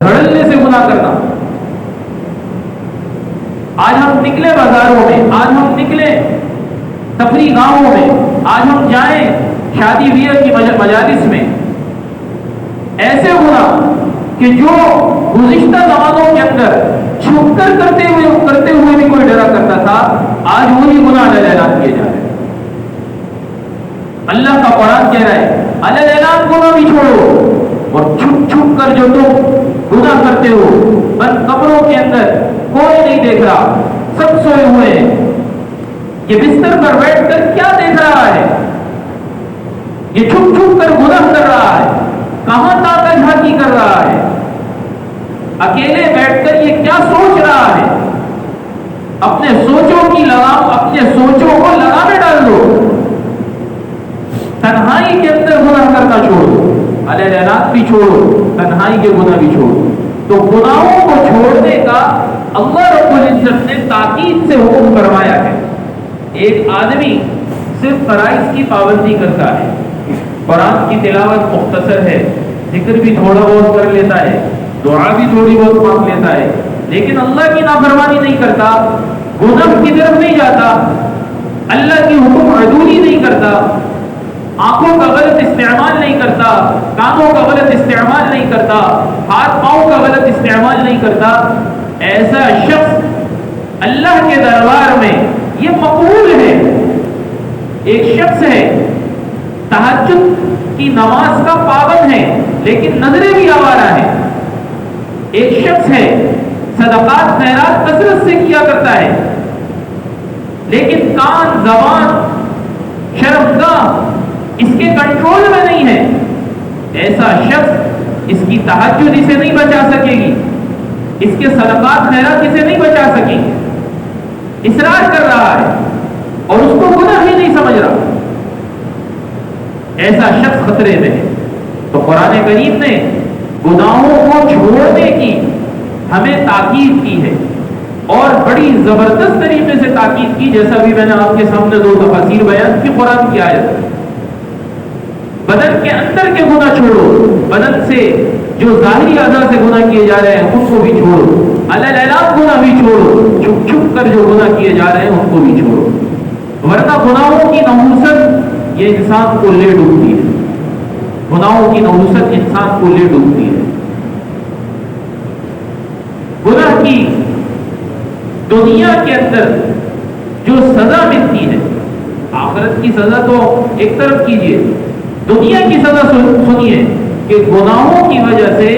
دھڑلنے سے گناہ کرنا. آج ہم نکلے بازاروں میں، آج ہم نکلے تفریح گاہوں میں، آج ہم جائیں شادی بیاہ کی مجالس میں، ایسے گناہ کہ جو گزشتہ زمانوں کے اندر چھپ کر کرتے ہوئے بھی کوئی ڈرا کرتا تھا، آج وہی گناہ اعلان کیے جا رہے ہیں. اللہ کا قرآن کہہ رہا ہے اعلان گناہ بھی چھوڑو، اور چھپ چھپ کر جو تم گناہ کرتے ہو بند کمروں کے اندر کوئی نہیں دیکھ رہا، سب سوئے ہوئے ہیں، یہ بستر پر بیٹھ کر کیا دیکھ رہا ہے؟ یہ چھپ چھپ کر گناہ کر رہا ہے، کہاں تاکہ جھانکی کر رہا ہے، اکیلے بیٹھ کر یہ کیا سوچ رہا ہے؟ اپنے سوچوں کی لگام، اپنے سوچوں کو لگام میں ڈال دو. تنہائی کے اندر گناہ کرنا چھوڑو، اعلانات بھی چھوڑو، تنہائی کے گناہ بھی چھوڑو. تو گناہوں کو چھوڑنے کا اللہ رب العزت نے تاکید سے حکم فرمایا ہے. ایک آدمی صرف فرائض کی پابندی کرتا ہے، قرآن کی تلاوت مختصر ہے، ذکر بھی تھوڑا بہت کر لیتا ہے، دعا بھی تھوڑی بہت مانگ لیتا ہے، لیکن اللہ کی نافرمانی نہیں کرتا، گناہ کی طرف نہیں جاتا، اللہ کی حکم عدولی نہیں کرتا، آنکھوں کا غلط استعمال نہیں کرتا، کانوں کا غلط استعمال نہیں کرتا، ہاتھ پاؤں کا غلط استعمال نہیں کرتا، ایسا شخص اللہ کے دربار میں یہ مقبول ہے. ایک شخص ہے تہجد کی نماز کا پابند ہے لیکن نظریں بھی آوارہ ہے. ایک شخص ہے صدقات خیرات کثرت سے کیا کرتا ہے لیکن کان، زبان، شرمگاہ اس کے کنٹرول میں نہیں ہے. ایسا شخص، اس کی تہجد اسے نہیں بچا سکے گی، اس کے صدقات خیرات اسے نہیں بچا سکیں گے. اصرار کر رہا ہے اور اس کو گناہ ہی نہیں سمجھ رہا، ایسا شخص خطرے میں ہے. تو قرآن کریم نے گناہوں کو چھوڑنے کی ہمیں تاکید کی ہے، اور بڑی زبردست طریقے سے تاکید کی. جیسا بھی میں نے آپ کے سامنے دو تفاسیر بیان کی قرآن کی آیت. بدن کے اندر کے گناہ چھوڑو، بدن سے جو ظاہری اعضاء سے گناہ کیے جا رہے ہیں ان کو بھی چھوڑو، اعلان گناہ بھی چھوڑو، چھپ چھپ کر جو گناہ کیے جا رہے ہیں ان کو بھی چھوڑو، ورنہ گناہوں کی نحوست یہ انسان کو لے ڈوبتی ہے. گناہوں کی نحوست انسان کو لے ڈوبتی ہے. گناہ کی دنیا کے اندر جو سزا ملتی ہے، آخرت کی سزا تو ایک طرف کیجئے، دنیا کی سزا سنیے کہ گناہوں کی وجہ سے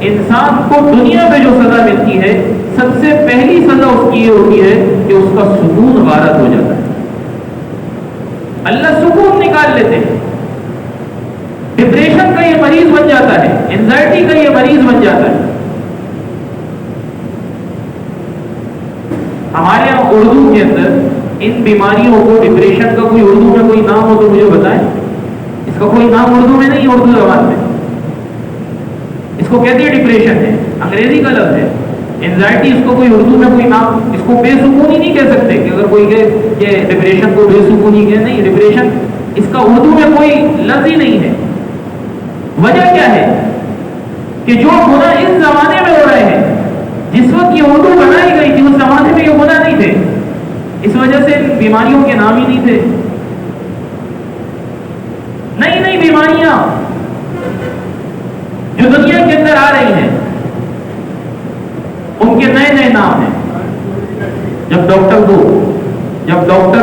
انسان کو دنیا میں جو سزا ملتی ہے، سب سے پہلی سزا اس کی یہ ہوتی ہے کہ اس کا سکون غارت ہو جاتا ہے. اللہ سکون نکال لیتے ہیں. ڈپریشن کا یہ مریض بن جاتا ہے، اینزائٹی کا یہ مریض بن جاتا ہے. ہمارے یہاں اردو کے اندر ان بیماریوں کو، ڈپریشن کا کوئی اردو میں کوئی نام ہو تو مجھے بتائیں. اس کا کوئی نام اردو میں نہیں، اردو زبان میں اس کو کہتے ہیں ڈپریشن ہے، انگریزی کا لفظ ہے. اینزائٹی، اس کو کوئی اردو میں کوئی نام، اس کو بے سکونی نہیں کہہ سکتے کہ اگر کوئی کہے کہ ڈپریشن کو بے سکونی کہے، نہیں، ڈپریشن اس کا اردو میں کوئی لفظ ہی نہیں ہے. وجہ کیا ہے کہ جو گناہ اس زمانے میں ہو رہے ہیں، جس وقت یہ اردو بنائی گئی تھی اس زمانے میں یہ گناہ نہیں تھے، اس وجہ سے بیماریوں کے نام ہی نہیں تھے. نئی نئی بیماریاں جو دنیا کے اندر آ رہی ہیں ان کے نئے نئے نام ہیں. جب ڈاکٹر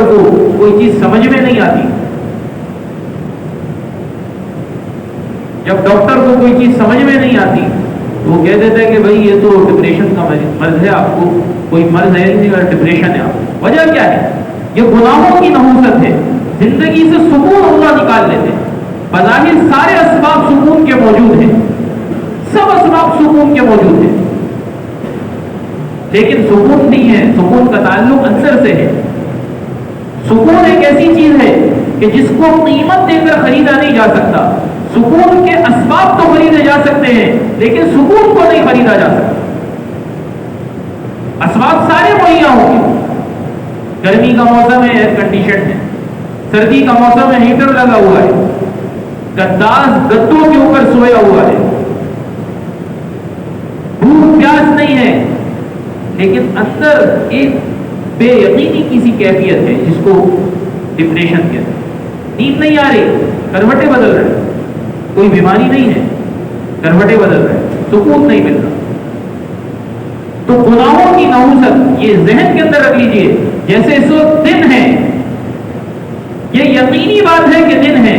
کو کوئی چیز سمجھ میں نہیں آتی، تو وہ کہہ دیتا ہے کہ بھائی یہ تو ڈپریشن کا مرض ہے، آپ کو کوئی مرض ہے نہیں، ڈپریشن ہے آپ کو. وجہ کیا ہے؟ یہ گناہوں کی نحوست ہے. زندگی سے سکون اللہ نکال لیتے ہیں. بظاہر سارے اسباب سکون کے موجود ہیں، سب اسباب سکون کے موجود ہیں، لیکن سکون نہیں ہے. سکون کا تعلق اندر سے ہے. سکون ایک ایسی چیز ہے کہ جس کو قیمت دے کر خریدا نہیں جا سکتا. سکون کے اسباب تو خریدے جا سکتے ہیں لیکن سکون کو نہیں خریدا جا سکتا. اسباب سارے مہیا ہوں گے. گرمی کا موسم ہے، ایئر کنڈیشن ہے. سردی کا موسم ہے، ہیٹر لگا ہوا ہے. گداز گدوں کے اوپر سویا ہوا ہے. بھوک پیاس نہیں ہے، لیکن اندر ایک بے یقینی کسی کیفیت ہے جس کو ڈپریشن کہتے ہیں. نیند نہیں آ رہی، کروٹیں بدل رہے، کوئی بیماری نہیں ہے، کروٹیں بدل رہے، سکون نہیں مل رہا. تو گناہوں کی نحوست یہ ذہن کے اندر رکھ لیجئے. جیسے اس وقت دن ہے، یہ یقینی بات ہے کہ دن ہے،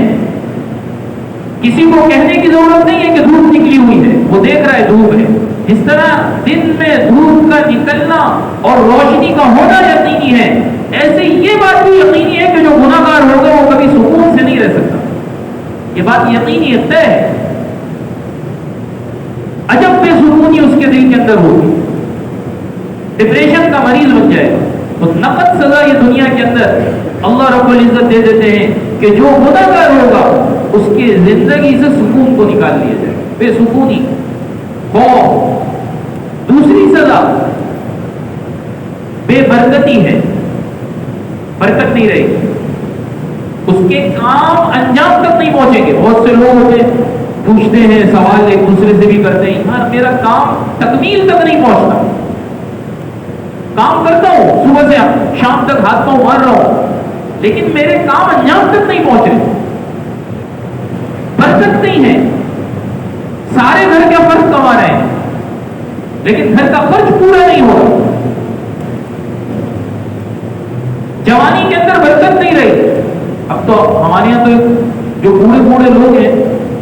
کسی کو کہنے کی ضرورت نہیں ہے کہ دھوپ نکلی ہوئی ہے، وہ دیکھ رہا ہے دھوپ ہے. جس طرح دن میں دھوپ کا نکلنا اور روشنی کا ہونا یقینی ہے، ایسے یہ بات بھی یقینی ہے کہ جو گناہ گار ہوگا وہ کبھی سکون سے نہیں رہ سکتا. یہ بات یقینی ہے، طے ہے. عجب بے سکونی اس کے دل کے اندر ہوگی، ڈپریشن کا مریض بن جائے گا. تو نقد سزا یہ دنیا کے اندر اللہ رب العزت دے دیتے ہیں کہ جو گناہ گار ہوگا اس کی زندگی سے سکون کو نکال لیا جائے. بے سکونی، خوف. دوسری سزا بے برکتی ہے، برکت نہیں رہے گی، اس کے کام انجام تک نہیں پہنچیں گے. بہت سے لوگ ہوتے ہیں پوچھتے ہیں، سوال ایک دوسرے سے بھی کرتے ہیں، یار میرا کام تکمیل تک نہیں پہنچتا، کام کرتا ہوں صبح سے شام تک ہاتھ پاؤں مار رہا ہوں، لیکن میرے کام انجام تک نہیں پہنچ رہے، برکت نہیں ہے. سارے گھر کا فرض کما رہے ہیں لیکن گھر کا خرچ پورا نہیں ہو رہا. جوانی کے اندر برکت نہیں رہی. اب تو ہمارے یہاں تو جو بوڑھے لوگ ہیں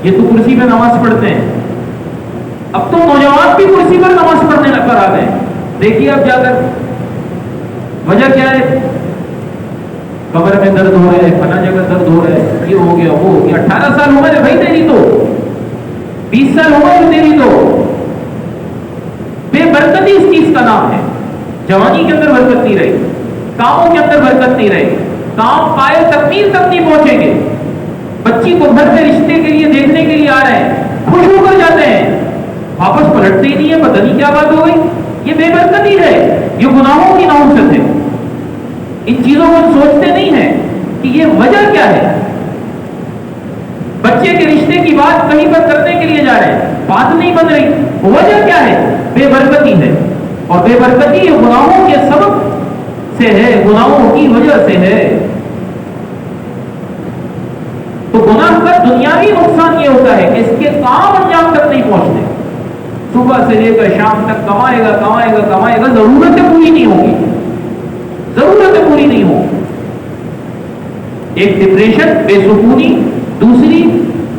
یہ تو کرسی پہ نماز پڑھتے ہیں، اب تو نوجوان بھی کرسی پر نماز پڑھنے پر آ گئے. دیکھیے اب جا کر وجہ کیا ہے؟ کمر میں درد ہو رہا ہے، فلاں جگہ درد ہو رہا ہے، یہ ہو گیا وہ ہو گیا. 18 سال عمر ہے بھائی تیری، تو 20 سال عمر ہے تیری، تو بے برکتی اس چیز کا نام ہے. جوانی کے اندر برکت نہیں رہے، کاموں کے اندر برکت نہیں رہے، کام پائے تکمیل تک نہیں پہنچیں گے. بچی کو گھر میں رشتے کے لیے دیکھنے کے لیے آ رہے ہیں، خوش ہو کر جاتے ہیں، واپس پلٹتے ہی نہیں ہے، پتہ نہیں کیا بات ہو گئی. یہ بے برکتی ہے، یہ گناہوں کی نحوست ہے. ان چیزوں کو سوچتے نہیں ہیں کہ یہ وجہ کیا ہے. بچے کے رشتے کی بات کہیں پر کرنے کے لیے جا رہے ہیں، بات نہیں بن رہی، وجہ کیا ہے؟ بے برکتی ہے. اور بے برکتی یہ گناہوں کے سبب سے ہے، گناہوں کی وجہ سے ہے. تو گناہ کا دنیاوی نقصان یہ ہوتا ہے کہ اس کے کام انجام تک نہیں پہنچتے. صبح سے لے کر شام تک کمائے گا، ضرورتیں پوری نہیں ہوں گی، ضرورتیں پوری نہیں ہوں. ایک ڈپریشن، بے سکونی. دوسری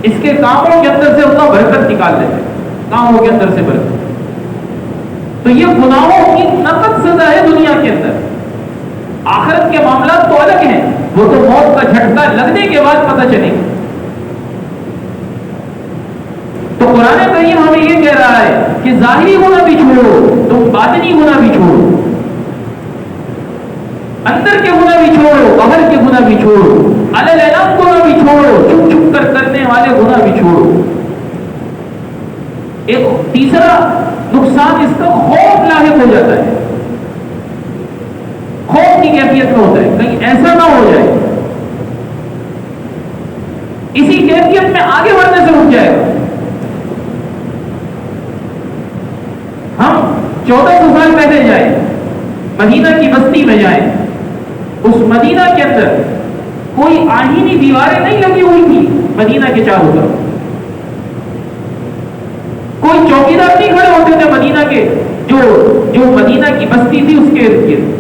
اس کے کاموں کے اندر سے اتنا برکت نکال لیتے، کاموں کے اندر سے برکت. تو یہ گناہوں کی نقد سزا ہے دنیا کے اندر. آخرت کے معاملات تو الگ ہیں، وہ تو موت کا جھٹکا لگنے کے بعد پتہ چلے گا. تو قرآن کریم ہمیں یہ کہہ رہا ہے کہ ظاہری گناہ بھی چھوڑو، تم باطنی گناہ بھی چھوڑو، اندر کے گناہ بھی چھوڑو، باہر کے گناہ بھی چھوڑو، علل اعلان گناہ بھی چھوڑو، چھپ چھپ کر کرنے والے گناہ بھی چھوڑو. ایک تیسرا نقصان اس کا خوف لاحق ہو جاتا ہے. خوف کی کیفیت میں ہوتا ہے کہیں ایسا نہ ہو جائے، اسی کیفیت میں آگے بڑھنے سے رک جائے گا. ہم 1400 سال پہلے جائیں، مدینہ کی بستی میں جائیں، اس مدینہ کے اندر کوئی آہینی دیواریں نہیں لگی ہوئی تھی. مدینہ کے چاروں طرف کوئی چوکیدار نہیں کھڑے ہوتے تھے. مدینہ کے جو مدینہ کی بستی تھی اس کے ارد گرد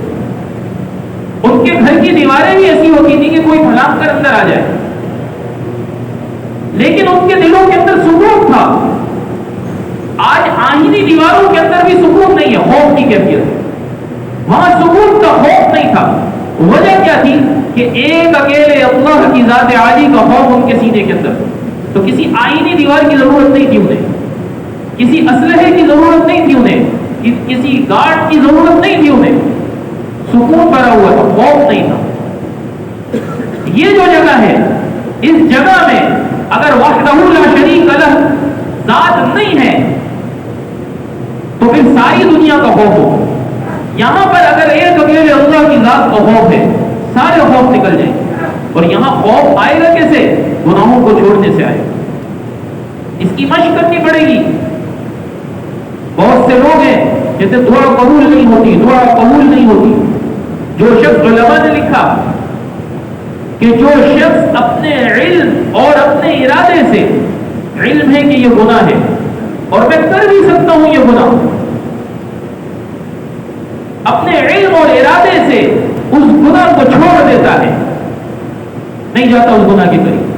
ان کے گھر کی دیواریں بھی ایسی ہوتی تھی کہ کوئی پھلانگ کر اندر آ جائے، لیکن ان کے دلوں کے اندر سکون تھا. آج آہینی دیواروں کے اندر بھی سکون نہیں ہے، خوف کی کیفیت ہے. وہاں سکون کا خوف نہیں تھا. وجہ کیا تھی؟ کہ ایک اکیلے اللہ کی ذات عالی کا خوف ان کے سینے کے اندر. تو کسی آئینی دیوار کی ضرورت نہیں تھی انہیں، کسی اسلحے کی ضرورت نہیں تھی انہیں، کسی گارڈ کی ضرورت نہیں تھی انہیں. سکون بھرا ہوا تھا، خوف نہیں تھا. یہ جو جگہ ہے، اس جگہ میں اگر وحدہ لا شریک لہ ذات نہیں ہے تو پھر ساری دنیا کا خوف ہو. یہاں پر اگر ایک اکیلے اللہ کی ذات کا خوف ہے، سارے خوف نکل جائیں. اور یہاں خوف آئے گا کیسے؟ گناہوں کو چھوڑنے سے آئے گا. اس کی مشق کرنی پڑے گی. بہت بہت سے لوگ ہیں جیسے دعا قبول نہیں ہوتی، دعا قبول نہیں ہوتی. جو شخص، علماء نے لکھا کہ جو شخص اپنے علم اور اپنے ارادے سے، علم ہے کہ یہ گناہ ہے اور میں کر بھی سکتا ہوں یہ گناہ، اپنے علم اور ارادے سے اس گناہ کو چھوڑ دیتا ہے، نہیں جاتا اس گناہ کے قریب.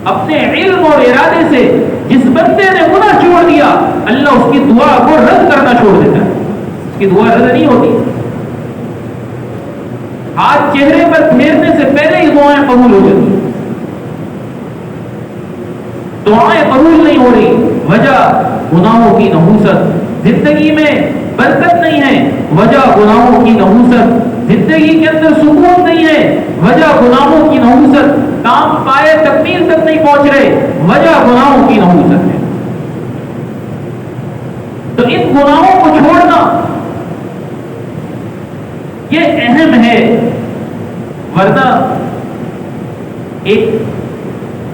اپنے علم اور ارادے سے جس بندے نے گناہ چھوڑ دیا، اللہ اس کی دعا کو رد کرنا چھوڑ دیتا ہے، اس کی دعا رد نہیں ہوتی. ہاتھ چہرے پر پھیرنے سے پہلے ہی دعائیں قبول ہو جاتی، دعائیں قبول نہیں ہو رہی، وجہ گناہوں کی نحوست. زندگی میں برکت نہیں ہے، وجہ گناہوں کی نحوست. زندگی کے اندر سکون نہیں ہے، وجہ گناہوں کی نحوست. کام پائے تکمیل تک نہیں پہنچ رہے، وجہ گناہوں کی نحوست ہے. تو ان گناہوں کو چھوڑنا یہ اہم ہے، ورنہ ایک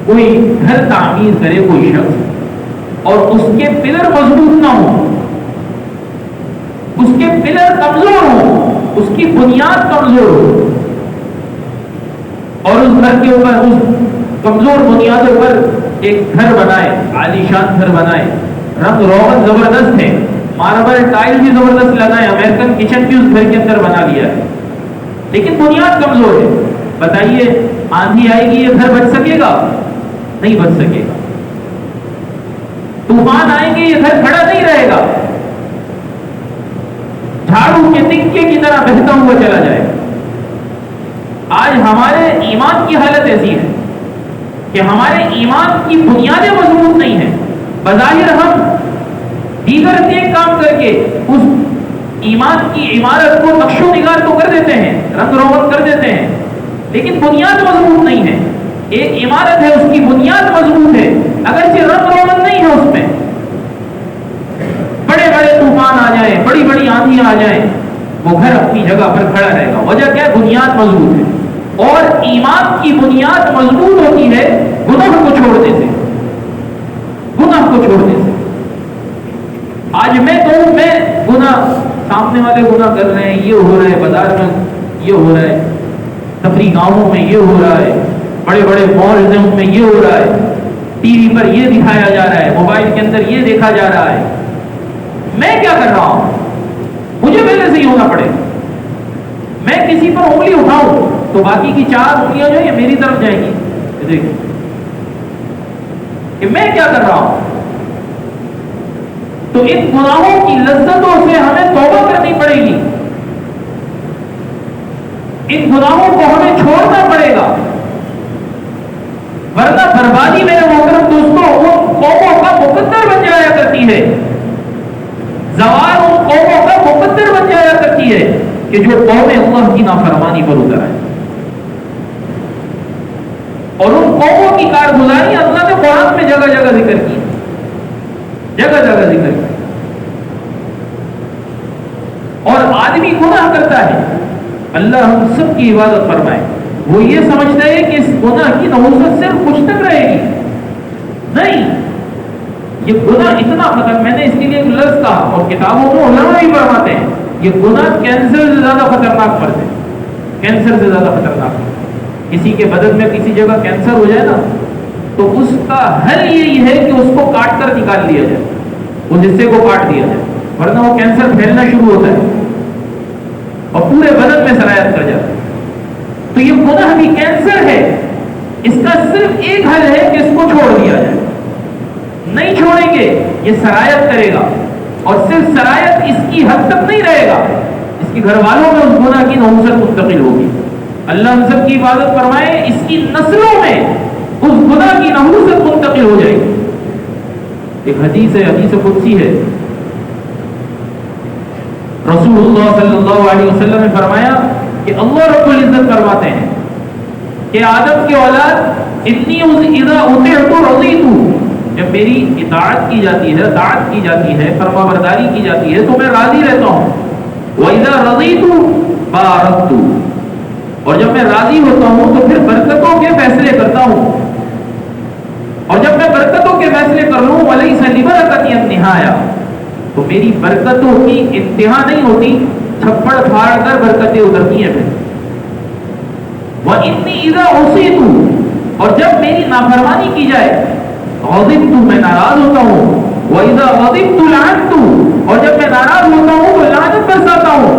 کوئی گھر تعمیر کرے کوئی شخص اور اس کے پلر مضبوط نہ ہو، اس کے پلر کمزور ہو، اس کی بنیاد کمزور ہو، اور اس گھر کے اوپر، اس کمزور بنیادوں پر ایک گھر بنائے، عالیشان گھر بنائے، رنگ روغن زبردست ہے، ماربل ٹائل بھی زبردست لگائے، امریکن کچن بھی اس گھر کے اندر بنا لیا ہے، لیکن بنیاد کمزور ہے. بتائیے آندھی آئے گی یہ گھر بچ سکے گا؟ نہیں بچ سکے گا. طوفان آئیں گے یہ گھر کھڑا نہیں رہے گا، جھاڑو کے تکے کی طرح بہتا ہوا چلا جائے گا. آج ہمارے ایمان کی حالت ایسی ہے کہ ہمارے ایمان کی بنیادیں مضبوط نہیں ہیں. بظاہر ہم دیگر نیک کام کر کے اس ایمان کی عمارت کو نقش و نگار تو کر دیتے ہیں، رنگ روغن کر دیتے ہیں، لیکن بنیاد مضبوط نہیں ہے. ایک عمارت ہے، اس کی بنیاد مضبوط ہے، اگرچہ رنگ روغن نہیں ہے اس میں، بڑے بڑے طوفان آ جائیں، بڑی بڑی آندھی آ جائیں، وہ گھر اپنی جگہ پر کھڑا رہے گا. وجہ کیا ہے؟ بنیاد مضبوط ہے. اور ایمان کی بنیاد مضبوط ہوتی ہے گناہ کو چھوڑنے سے، گناہ کو چھوڑنے سے. آج میں کہوں میں گناہ، سامنے والے گناہ کر رہے ہیں، یہ ہو رہا ہے، بازار میں یہ ہو رہا ہے، تفریح گاہوں میں یہ ہو رہا ہے، بڑے بڑے مالز ہیں ان میں یہ ہو رہا ہے، ٹی وی پر یہ دکھایا جا رہا ہے، موبائل کے اندر یہ دیکھا جا رہا ہے، میں کیا کر رہا ہوں؟ مجھے پہلے سے ہی ہونا پڑے. میں کسی پر انگلی اٹھاؤں تو باقی کی 4 انگلیاں جو ہیں یہ میری طرف جائیں گی. دیکھیں کہ میں کیا کر رہا ہوں. تو ان گناہوں کی لذتوں سے ہمیں توبہ کرنی پڑے گی، ان گناہوں کو ہمیں چھوڑنا پڑے گا، ورنہ بربادی میرے محترم دوستوں ان قوموں کا مقدر بن جایا کرتی ہے، زوال ان قوموں کا مقدر بن جایا کرتی ہے کہ جو قومیں اللہ کی نافرمانی پر اتر آئے. اور ان قوموں کی کارگزاری اللہ نے قرآن میں جگہ جگہ ذکر کی، جگہ جگہ ذکر کی. اور آدمی گناہ کرتا ہے، اللہ ہم سب کی عبادت فرمائے، وہ یہ سمجھتا ہے کہ اس گناہ کی نحوست صرف کچھ تک رہے گی. نہیں، یہ گناہ اتنا خطرناک، میں نے اس کے لیے ایک لفظ کہا اور کتابوں میں علماء بھی فرماتے ہیں، یہ گناہ کینسر سے زیادہ خطرناک فرض ہے، کینسر سے زیادہ خطرناک. کسی کے بدن میں کسی جگہ کینسر ہو جائے نا تو اس کا حل یہی ہے کہ اس کو کاٹ کر نکال لیا جائے، اس حصے کو کاٹ دیا جائے، ورنہ وہ کینسر پھیلنا شروع ہوتا ہے اور پورے بدن میں سرایت کر جاتا ہے. تو یہ گناہ بھی کینسر ہے، اس کا صرف ایک حل ہے کہ اس کو چھوڑ دیا جائے. نہیں چھوڑیں گے یہ سرایت کرے گا، اور صرف سرایت اس کی حد تک نہیں رہے گا، اس کے گھر والوں میں اس گناہ کی نحوست منتقل ہوگی. اللہ ہم سب کی عبادت فرمائے، اس کی نسلوں میں اس گناہ کی نحوست منتقل ہو جائے گی. ایک حدیث ہے، حدیث قدسی ہے، رسول اللہ صلی اللہ علیہ وسلم نے فرمایا کہ اللہ رب العزت فرماتے ہیں کہ آدم کی اولاد اتنی اذا اطعت رضیت، جب میری اطاعت کی جاتی ہے، اطاعت کی جاتی ہے، فرما برداری کی جاتی ہے تو میں راضی رہتا ہوں. وَإِذَا رَضِيتُ بَارَكْتُ، اور جب میں راضی ہوتا ہوں تو پھر برکتوں کے فیصلے کرتا ہوں، اور جب میں برکتوں کے فیصلے کر لوں وَلَيْسَ لِبَرَكَتِ النِّهَايَةُ، تو میری برکتوں کی انتہا نہیں ہوتی، چھپڑ پھاڑ کر برکتیں اترتی ہیں پھر۔ وَإِنِّي إِذَا عُصِيتُ، اور جب میری نافرمانی کی جائے، غضبت، میں ناراض ہوتا ہوں، وَإِذَا غَضِبْتُ لَعَنْتُ، اور جب میں ناراض ہوتا ہوں تو لعنت برساتا ہوں،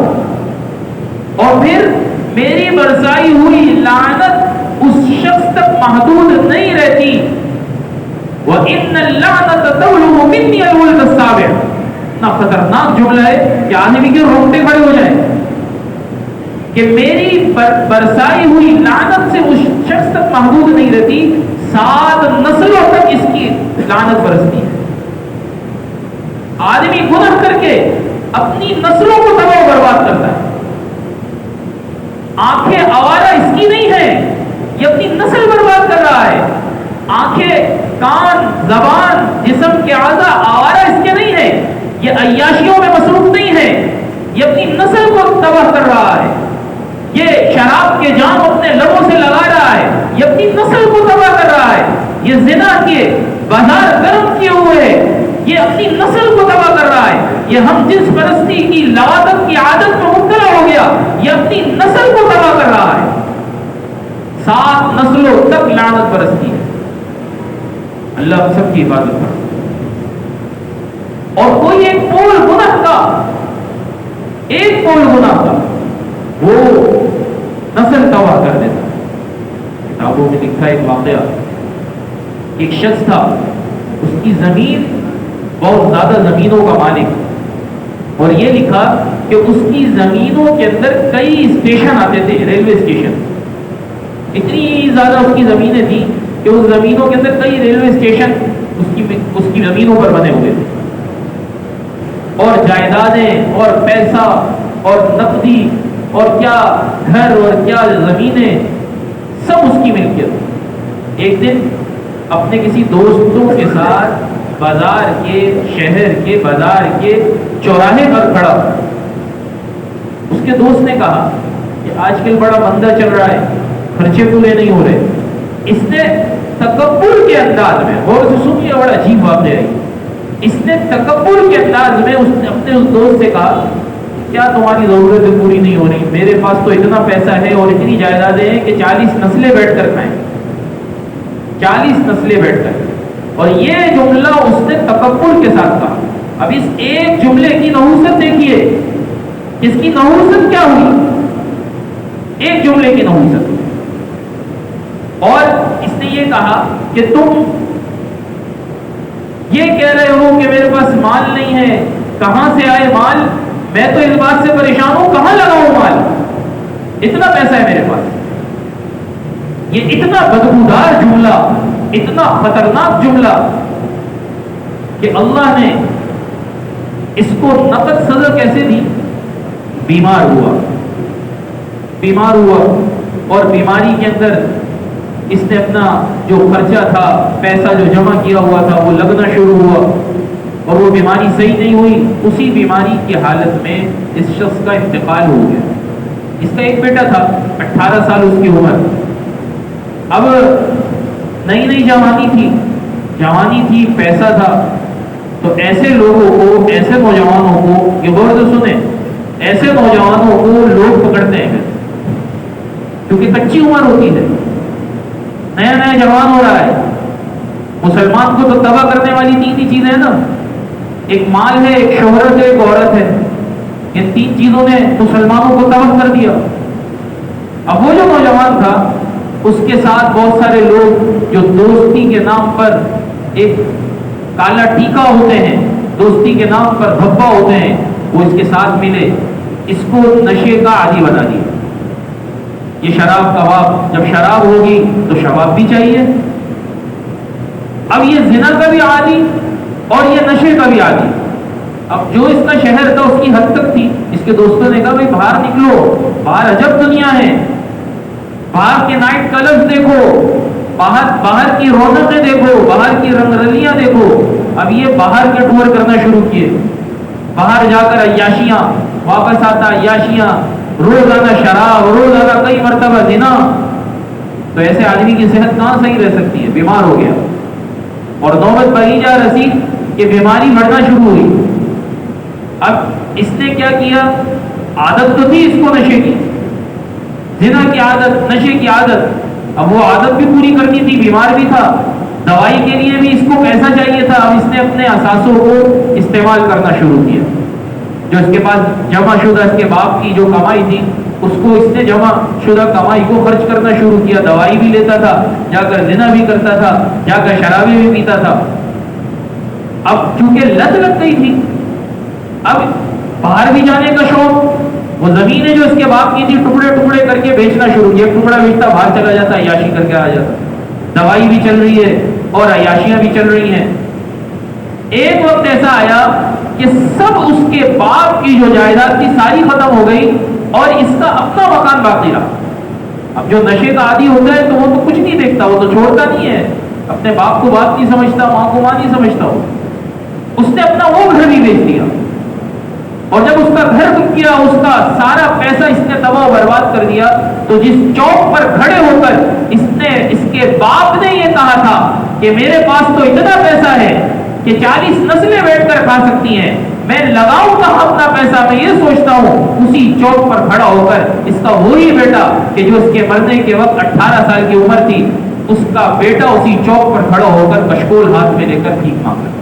اور پھر میری برسائی ہوئی لعنت اس شخص تک محدود نہیں رہتی۔ وَإِنَّ اللَّعْنَةَ تَبْلُغُ مِنِّي الْوَلْدَ السَّابِعَ، اتنا خطرناک جملہ ہے کہ آدمی کے رونگٹے کھڑے ہو جائیں کہ میری برسائی ہوئی لعنت سے اس شخص تک محدود نہیں رہتی، 7 نسلوں تک اس کی لعنت برستی ہے۔ آدمی گناہ کر کے اپنی نسلوں کو تباہ و برباد کرتا ہے۔ آنکھیں آوارہ اس کی نہیں ہے، یہ اپنی نسل برباد کر رہا ہے۔ آنکھیں، کان، زبان، جسم کے اعضاء آوارہ اس کے نہیں ہے، یہ عیاشیوں میں مصروف نہیں ہے، یہ اپنی نسل کو تباہ کر رہا ہے۔ یہ شراب کے جام اپنے لبوں سے لگا رہا ہے، یہ اپنی نسل کو تباہ کر رہا ہے۔ یہ زنا کے بازار گرم کیے ہوئے ہے، یہ اپنی نسل کو تباہ کر رہا ہے۔ یہ ہم جنس پرستی کی لواطت کی عادت میں مبتلا ہو گیا، یہ اپنی نسل کو تباہ کر رہا ہے۔ 7 نسلوں تک لعنت برستی ہے۔ اللہ ہم سب کی حفاظت کرے۔ اور کوئی ایک پول گناہ کا وہ نسل تباہ کر دیتا۔ کتابوں میں لکھا ایک واقعہ، ایک شخص تھا، اس کی زمین بہت زیادہ زمینوں کا مالک، اور یہ لکھا کہ اس کی زمینوں کے اندر کئی اسٹیشن آتے تھے، ریلوے اسٹیشن، اتنی زیادہ اس کی زمینیں تھیں کہ اس زمینوں کے اندر کئی ریلوے اسٹیشن اس کی زمینوں پر بنے ہوئے تھے، اور جائیدادیں اور پیسہ اور نقدی اور کیا گھر اور کیا زمینیں، سب اس کی ملکیت۔ ایک دن اپنے کسی دوستوں کے ساتھ بازار کے، شہر کے بازار کے چوراہے پر کھڑا، اس کے دوست نے کہا کہ آج کل بڑا مندہ چل رہا ہے، خرچے پورے نہیں ہو رہے۔ اس نے تکبر کے انداز میں، غور سے سنیے، بڑا عجیب واقعہ ہے، اس نے تکبر کے انداز میں اپنے اس دوست سے کہا کیا تمہاری ضرورتیں پوری نہیں ہو رہی؟ میرے پاس تو اتنا پیسہ ہے اور اتنی جائیدادیں ہیں کہ 40 نسلیں بیٹھ کر کھائیں، 40 نسلیں بیٹھ کر۔ اور یہ جملہ اس نے تکبر کے ساتھ کہا۔ اب اس ایک جملے کی نحوست دیکھیے، اس کی نحوست کیا ہوئی، ایک جملے کی نحوست۔ اور اس نے یہ کہا کہ تم یہ کہہ رہے ہو کہ میرے پاس مال نہیں ہے، کہاں سے آئے مال؟ میں تو اس بات سے پریشان ہوں کہاں لگاؤں مال، اتنا پیسہ ہے میرے پاس۔ یہ اتنا بدبودار جملہ، اتنا خطرناک جملہ کہ اللہ نے اس کو نقد سزا کیسے دی؟ بیمار ہوا اور بیماری کے اندر اس نے اپنا جو خرچہ تھا، پیسہ جو جمع کیا ہوا تھا، وہ لگنا شروع ہوا، اور وہ بیماری صحیح نہیں ہوئی۔ اسی بیماری کی حالت میں اس شخص کا انتقال ہو گیا۔ اس کا ایک بیٹا تھا، 18 سال اس کی عمر، اب نئی جوانی تھی، پیسہ تھا، تو ایسے لوگوں کو، ایسے نوجوانوں کو، یہ غور سے سنیں، ایسے نوجوانوں کو لوگ پکڑتے ہیں کیونکہ کچی عمر ہوتی ہے، نیا جوان ہو رہا ہے۔ مسلمان کو تو تباہ کرنے والی 3 ہی چیزیں ہیں نا، ایک مال ہے، ایک شہرت ہے، ایک عورت ہے۔ ان 3 چیزوں نے مسلمانوں کو تباہ کر دیا۔ اب وہ جو نوجوان تھا، اس کے ساتھ بہت سارے لوگ جو دوستی کے نام پر ایک کالا ٹیکا ہوتے ہیں، دوستی کے نام پر دھبا ہوتے ہیں، وہ اس کے ساتھ ملے، اس کو نشے کا عادی بنا دیا۔ یہ شراب کا باپ، جب شراب ہوگی تو شباب بھی چاہیے، اب یہ زنا کا بھی عادی اور یہ نشے کا بھی عادی۔ اب جو اس کا شہر تھا اس کی حد تک تھی، اس کے دوستوں نے کہا بھائی باہر نکلو، باہر عجب دنیا ہے، باہر کے نائٹ کلبز دیکھو، باہر کی رونقیں دیکھو، باہر کی رنگ رلیاں دیکھو۔ اب یہ باہر کے ٹور کرنا شروع کیے، باہر جا کر عیاشیاں، واپس آتا عیاشیاں، روزانہ شراب، روزانہ کئی مرتبہ زنا۔ تو ایسے آدمی کی صحت کہاں صحیح رہ سکتی ہے؟ بیمار ہو گیا، اور نوبت بڑھی جا رسی کہ بیماری بڑھنا شروع ہوئی، اب اس نے کیا کیا؟ عادت تو تھی اس کو نشے کی، زنا کی عادت، نشے کی عادت، اب وہ عادت بھی پوری کرنی تھی، بیمار بھی تھا، دوائی کے لیے بھی اس کو پیسہ چاہیے تھا۔ اب اس نے اپنے اثاثوں کو استعمال کرنا شروع کیا، جو اس کے پاس جمع شدہ اس کے باپ کی جو کمائی تھی اس کو اس نے جمع شدہ کمائی کو خرچ کرنا شروع کیا، دوائی بھی لیتا تھا، جا کر زنا بھی کرتا تھا، جا کر شرابی بھی پیتا تھا۔ اب چونکہ لت لگ گئی تھی، اب باہر بھی جانے کا شوق، وہ زمینیں جو اس کے باپ کی تھی ٹکڑے ٹکڑے کر کے بیچنا شروع کیا، ٹکڑا بیچتا باہر چلا جاتا، عیاشی کر کے آ جاتا، دوائی بھی چل رہی ہے اور عیاشیاں بھی چل رہی ہیں۔ ایک وقت ایسا آیا کہ سب اس کے باپ کی جو جائیداد تھی ساری ختم ہو گئی اور اس کا اپنا مکان باقی رہا۔ اب جو نشے کا عادی ہوتا ہے تو وہ تو کچھ نہیں دیکھتا، وہ تو چھوڑتا نہیں ہے، اپنے باپ کو باپ نہیں سمجھتا، ماں کو ماں نہیں سمجھتا، ہو اس نے اپنا وہ گھر بھی بیچ دیا، اور جب اس کا گھر بک گیا، اس کا سارا پیسہ اس نے تباہ و برباد کر دیا۔ تو جس چوک پر کھڑے ہو کر اس کے باپ نے یہ کہا تھا کہ میرے پاس تو اتنا پیسہ ہے کہ 40 نسلیں بیٹھ کر کھا سکتی ہیں، میں لگاؤں کہاں اپنا پیسہ، میں یہ سوچتا ہوں اسی چوک پر کھڑا ہو کر اس کا وہی بیٹا کہ جو اس کے مرنے کے وقت 18 سال کی عمر تھی، اس کا بیٹا اسی چوک پر کھڑا ہو کر کشکول ہاتھ میں لے کر بھیک مانگ رہا۔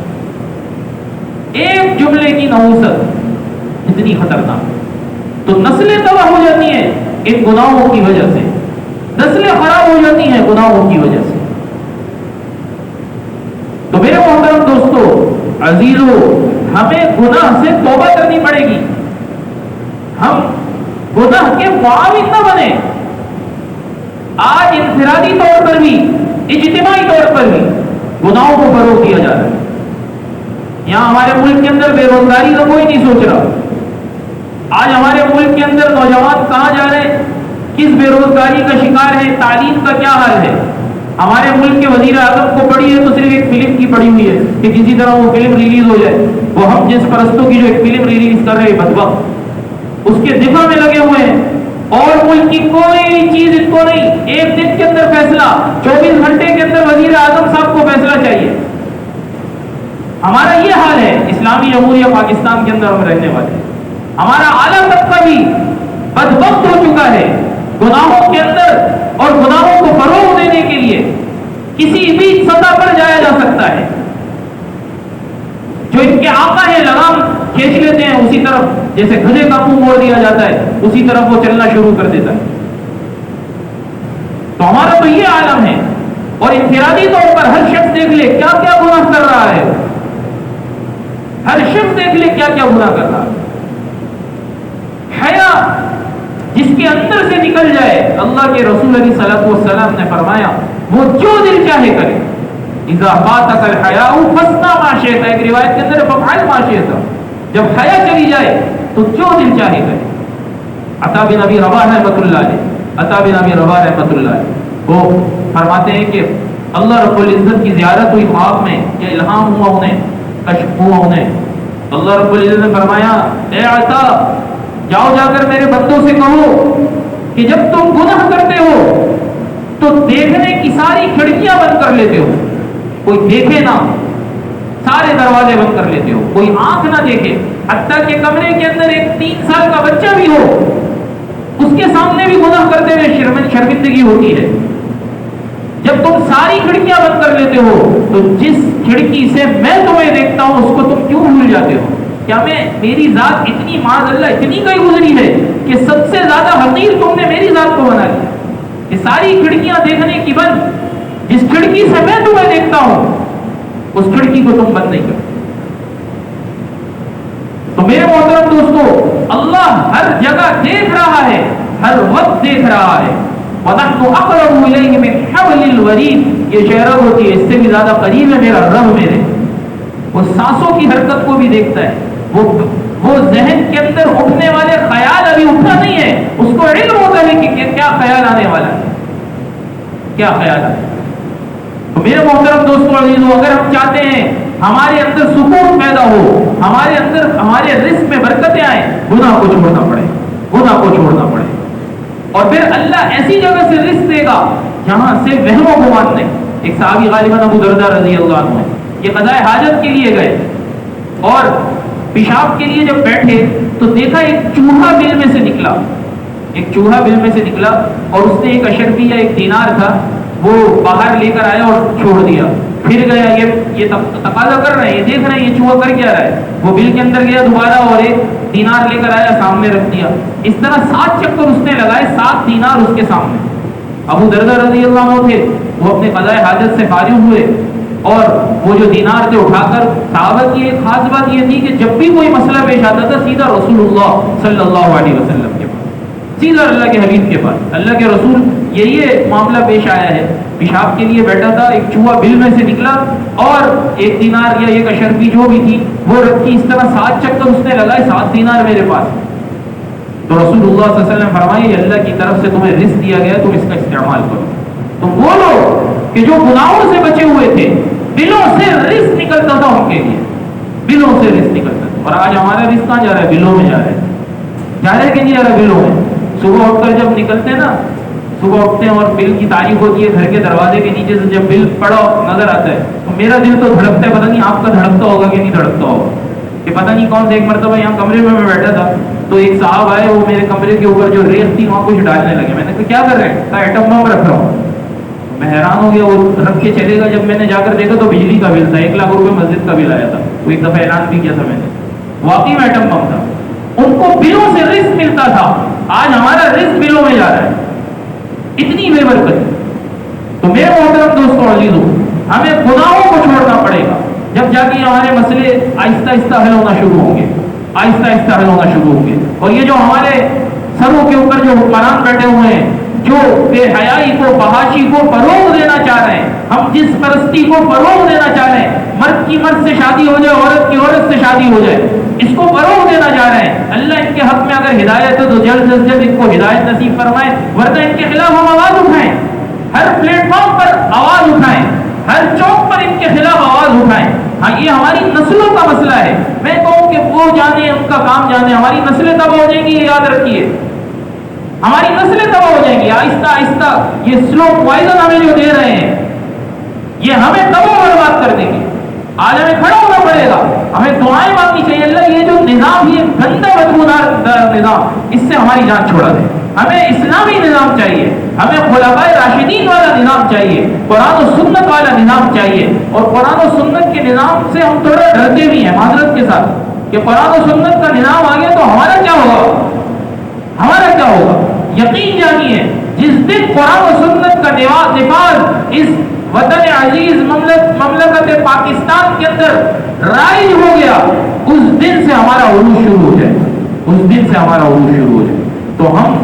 ایک جملے کی نحوست اتنی خطرناک، تو نسلیں تباہ ہو جاتی ہیں ان گناہوں کی وجہ سے، نسلیں خراب ہو جاتی ہیں گناہوں کی وجہ سے۔ تو میرے محترم دوستو، عزیزو، ہمیں گناہ سے توبہ کرنی پڑے گی، ہم گناہ کے معاون نہ بنے۔ آج انفرادی طور پر بھی، اجتماعی طور پر بھی گناہوں کو فروغ دیا جا رہا ہے۔ یہاں ہمارے ملک کے اندر بے روزگاری کا کوئی نہیں سوچ رہا۔ آج ہمارے ملک کے اندر نوجوان کہاں جا رہے ہیں، کس بے روزگاری کا شکار ہے، تعلیم کا کیا حال ہے۔ ہمارے ملک کے وزیر اعظم کو پڑھی ہے تو صرف ایک فلم کی پڑھی ہوئی ہے کہ کسی طرح وہ فلم ریلیز ہو جائے، وہ ہم جس پرستوں کی جو ایک فلم ریلیز کر رہے بدبخت، اس کے دفاع میں لگے ہوئے ہیں، اور ملک کی کوئی چیز ان کو نہیں۔ ایک دن کے اندر فیصلہ، 24 گھنٹے کے اندر وزیر اعظم صاحب کو فیصلہ چاہیے۔ ہمارا یہ حال ہے اسلامی جمہوریہ پاکستان کے اندر ہم رہنے والے، ہمارا اعلیٰ طبقہ بھی بدبخت ہو چکا ہے گناہوں کے اندر، اور گناہوں کو فروغ دینے کے لیے کسی بھی سطح پر جایا جا سکتا ہے۔ جو ان کے آقا ہے لگام کھینچ لیتے ہیں اسی طرف، جیسے گدھے کا منہ موڑ دیا جاتا ہے اسی طرف وہ چلنا شروع کر دیتا ہے۔ تو ہمارا تو یہ عالم ہے، اور انفرادی طور پر ہر شخص دیکھ لے کیا کیا گناہ کر رہا ہے، ہر شخص دیکھ لے کیا کیا گناہ کر رہا ہے۔ حیا جس کے اندر سے نکل جائے، اللہ کے رسول علیہ الصلوۃ والسلام نے فرمایا وہ جو دل چاہے کرے، اذا فاتک الحیاء فاصنع ما شئت، ایک روایت کے اندر فافعل ما شئت، جب حیا چلی جائے تو جو دل چاہے کرے۔ عطا بن ابی رباح رحمۃ اللہ علیہ، عطا بن ابی رباح رحمۃ اللہ علیہ وہ فرماتے ہیں کہ اللہ رب العزت کی زیارت ہوئی خواب میں، کہ الہام ہوا انہیں، کشف ہوا انہیں، اللہ رب العزت نے فرمایا اے عطا جاؤ جا کر میرے بندوں سے کہو کہ جب تم گناہ کرتے ہو تو دیکھنے کی ساری کھڑکیاں بند کر لیتے ہو، کوئی دیکھے نہ، سارے دروازے بند کر لیتے ہو، کوئی آنکھ نہ دیکھے، حتیٰ کہ کمرے کے اندر ایک 3 سال کا بچہ بھی ہو اس کے سامنے بھی گناہ کرتے ہوئے شرمندگی ہوتی ہے۔ جب تم ساری کھڑکیاں بند کر لیتے ہو تو جس کھڑکی سے میں تمہیں دیکھتا ہوں اس کو تم کیوں بھول جاتے ہو؟ کیا میری ذات اتنی معاذ اللہ اتنی کہیں گزری ہے کہ سب سے زیادہ حقیر تم نے میری ذات کو بنا لیا کہ ساری کھڑکیاں دیکھنے کی بند، جس کھڑکی سے میں تمہیں دیکھتا ہوں اس کھڑکی کو تم بند نہیں کرتے۔ تو میرے محترم دوستو، اللہ ہر جگہ دیکھ رہا ہے، ہر وقت دیکھ رہا ہے۔ وَنَحْنُ أَقْرَبُ إِلَيْهِ مِنْ حَبْلِ الْوَرِيدِ، یہ شعر ہوتی ہے، اس سے بھی زیادہ قریب ہے میرا رب میرے، وہ سانسوں کی حرکت کو بھی دیکھتا ہے، وہ ذہن کے اندر اٹھنے والے خیال ابھی اٹھا نہیں ہے، اس کو علم ہوتا ہے کہ کیا خیال آنے والا ہے، کیا خیال آنے۔ تو میرے محترم دوستو عزیزو، اگر ہم چاہتے ہیں ہمارے اندر سکون پیدا ہو، ہمارے اندر ہمارے رزق میں برکتیں آئیں، گناہ کو چھوڑنا پڑے، گناہ کو چھوڑنا پڑے، اور پھر اللہ ایسی جگہ سے رزق دے گا جہاں سے وہم و گمان نہیں۔ ایک صحابی غالباً ابو درداء رضی اللہ عنہ، یہ قضاء حاجت کے لیے گئے اور پیشاب کے لیے جب بیٹھے تو دیکھا ایک چوہا بل میں سے نکلا، ایک چوہا بل میں سے نکلا، اور اس نے ایک اشرفی یا ایک دینار تھا وہ باہر لے کر آیا اور چھوڑ دیا. پھر گیا، یہ تقاضا کر رہے ہیں، یہ دیکھ رہے ہیں یہ چوہا کر کیا رہا ہے. وہ بل کے اندر گیا دوبارہ اور ایک دینار لے کر آیا، سامنے رکھ دیا. اس طرح 7 چکر اس نے لگائے، 7 دینار اس کے سامنے. ابو دردہ رضی اللہ عنہ تھے، وہ اپنے قضاء حاجت سے فارغ ہوئے اور وہ جو دینار تھے اٹھا کر، صحابہ کی ایک خاص بات یہ تھی کہ جب بھی کوئی مسئلہ پیش آتا تھا سیدھا رسول اللہ صلی اللہ علیہ وسلم کے پاس، سیدھا اللہ کے حبیب کے پاس. اللہ کے رسول یہ معاملہ پیش آیا ہے، پیشاب کے لیے بیٹھا تھا، ایک چوہا بل میں سے نکلا اور ایک دینار یا ایک اشرفی جو بھی تھی وہ رکھی. اس طرح 7 چکر اس نے لگائے، 7 دینار میرے پاس. تو رسول اللہ صلی اللہ علیہ وسلم فرمائے یہ اللہ کی طرف سے تمہیں رزق دیا گیا، تم اس کا استعمال کرو. تو وہ لوگ کہ جو گناہوں سے بچے ہوئے تھے، بلوں سے رزق نکلتا تھا ان کے لیے، بلوں سے رزق نکلتا تھا. اور آج ہمارا رزق کہاں جا رہا ہے؟ بلوں میں جا رہا ہے. جا رہا ہے کہ نہیں جا رہا؟ بلوں میں. صبح اٹھ کر جب نکلتے ہیں نا، صبح اٹھتے ہیں اور بل کی تاریخ ہوتی ہے، گھر کے دروازے کے نیچے سے جب بل پڑا نظر آتا ہے تو میرا دل تو دھڑکتا ہے. پتہ نہیں آپ کا دھڑکتا ہوگا کہ نہیں دھڑکتا ہوگا، کہ پتہ نہیں کون سے. ایک مرتبہ یہاں کمرے میں بیٹھا تھا تو ایک صاحب آئے، وہ میرے کمرے کے اوپر جو ریت تھی وہاں کچھ ڈالنے لگے. میں نے کہا کیا کر رہے ہیں؟ کہا ایٹم بم رکھ رہا ہوں. میں حیران ہو گیا، وہ رکھ کے چلے گا. جب میں نے جا کر دیکھا تو بجلی کا بل تھا، 1 لاکھ روپے مسجد کا بل آیا تھا. وہ ایک دفعہ اعلان بھی کیا تھا میں نے، واقعی میں ایٹم بم تھا. ان کو بلوں سے رزق ملتا تھا، آج ہمارا رزق بلوں میں جا رہا ہے. اتنی بے برکت. تو میرے محترم دوستوں عزیزوں، ہمیں گناہوں کو چھوڑنا پڑے گا، جب جا کے ہمارے مسئلے آہستہ آہستہ حل ہونا شروع ہوں گے، آہستہ آہستہ حل ہونا شروع ہوں گے. اور یہ جو ہمارے سروں کے اوپر جو حکمران بیٹھے ہوئے ہیں، جو بے حیائی کو، فحاشی کو فروغ دینا چاہ رہے ہیں، ہم جس پرستی کو فروغ دینا چاہ رہے ہیں، مرد کی مرد سے شادی ہو جائے، عورت کی عورت سے شادی ہو جائے، اس کو فروغ دینا چاہ رہے ہیں. اللہ ان کے حق میں اگر ہدایت ہے تو جلد از جلد ان کو ہدایت نصیب فرمائے، ورنہ ان کے خلاف ہم آواز اٹھائیں، ہر پلیٹ فارم پر آواز اٹھائیں، ہر چوک پر ان کے خلاف آواز اٹھائیں. ہاں یہ ہماری نسلوں کا مسئلہ ہے. میں کہوں کہ وہ جانے، ان کا کام جانے، ہماری نسلیں تباہ ہو جائیں گی. یہ یاد رکھیے، ہماری نسلیں تباہ ہو جائیں گی. آہستہ آہستہ یہ سلو پوائزن ہمیں جو دے رہے ہیں یہ ہمیں تباہ برباد کر دیں گے. آج ہمیں کھڑا ہونا پڑے گا، ہمیں دعائیں مانگنی چاہیے، اللہ یہ جو نظام، یہ گندا بدبودار نظام، اس سے ہماری جان چھوڑا دے. ہمیں اسلامی نظام چاہیے، ہمیں خلفائے راشدین والا نظام چاہیے، قرآن و سنت والا نظام چاہیے. اور قرآن و سنت کے نظام سے ہم تھوڑا ڈرتے بھی ہیں معذرت کے ساتھ، کہ قرآن و سنت کا نظام آ گیا تو ہمارا کیا ہوگا، ہمارا کیا ہوگا. یقین جانیے جس دن قرآن و سنت کا نفاذ اس وطن عزیز مملکت پاکستان کے اندر رائج ہو گیا، اس دن سے ہمارا عروج شروع ہو جائے، اس دن سے ہمارا عروج شروع ہو جائے. تو ہم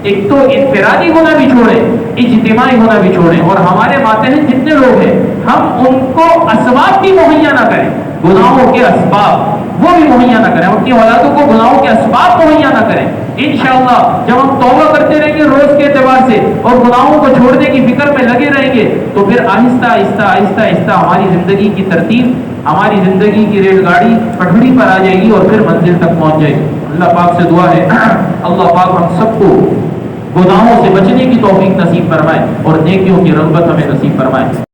ایک تو انفرادی ہونا بھی چھوڑیں، اجتماعی ہونا بھی چھوڑیں، اور ہمارے ماتحت جتنے لوگ ہیں ہم ان کو اسباب بھی مہیا نہ کریں، گناہوں کے اسباب وہ بھی مہیا نہ کریں، اپنی اولادوں کو گناہوں کے اسباب مہیا نہ کریں. انشاءاللہ جب ہم توبہ کرتے رہیں گے روز کے اعتبار سے اور گناہوں کو چھوڑنے کی فکر میں لگے رہیں گے تو پھر آہستہ آہستہ آہستہ آہستہ ہماری زندگی کی ترتیب، ہماری زندگی کی ریل گاڑی پٹری پر آ جائے گی اور پھر منزل تک پہنچ جائے گی. اللہ پاک سے دعا ہے اللہ پاک ہم سب کو گناہوں سے بچنے کی توفیق نصیب فرمائے اور نیکیوں کی رغبت ہمیں نصیب فرمائے.